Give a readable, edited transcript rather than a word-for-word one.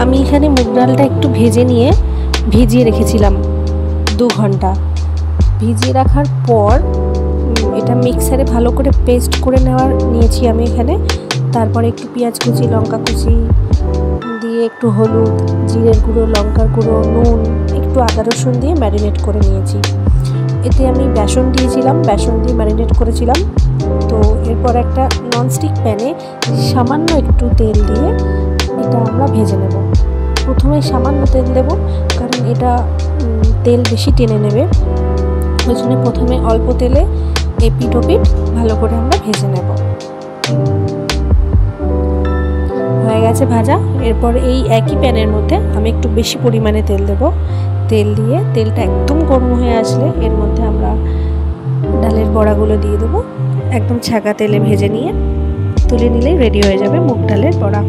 আমি এখানে মুগ ডালটা একটু ভেজে নিয়ে ভিজিয়ে রেখেছিলাম 2 ঘন্টা। ভিজিয়ে রাখার পর এটা মিক্সারে ভালো করে পেস্ট করে নিয়েছি আমি এখানে। তারপরে একটু পেঁয়াজ কুচি, লঙ্কা কুচি দিয়ে একটু হলুদ, জিরের গুঁড়ো, লঙ্কার গুঁড়ো, নুন, একটু আদা রসুন দিয়ে ম্যারিনেট করে নিয়েছি। এতে আমি বেসন দিয়েছিলাম, বেসন দিয়ে ম্যারিনেট করেছিলাম। তো এরপর একটা ননস্টিক প্যানে সামান্য একটু তেল দিয়ে এটা আমরা ভেজে নেব। প্রথমে সামান্য তেল দেব, কারণ এটা তেল বেশি টেনে নেবে। ওই জন্য প্রথমে অল্প তেলে এপিট ওপিট ভালো করে আমরা ভেজে নেব। হয়ে গেছে ভাজা। এরপর এই একই প্যানের মধ্যে আমি একটু বেশি পরিমাণে তেল দেব। তেল দিয়ে তেলটা একদম গরম হয়ে আসলে এর মধ্যে আমরা ডালের বড়াগুলো দিয়ে দেবো। একদম ছাঁকা তেলে ভেজে নিয়ে তুলে নিলেই রেডি হয়ে যাবে মুগ ডালের বড়া।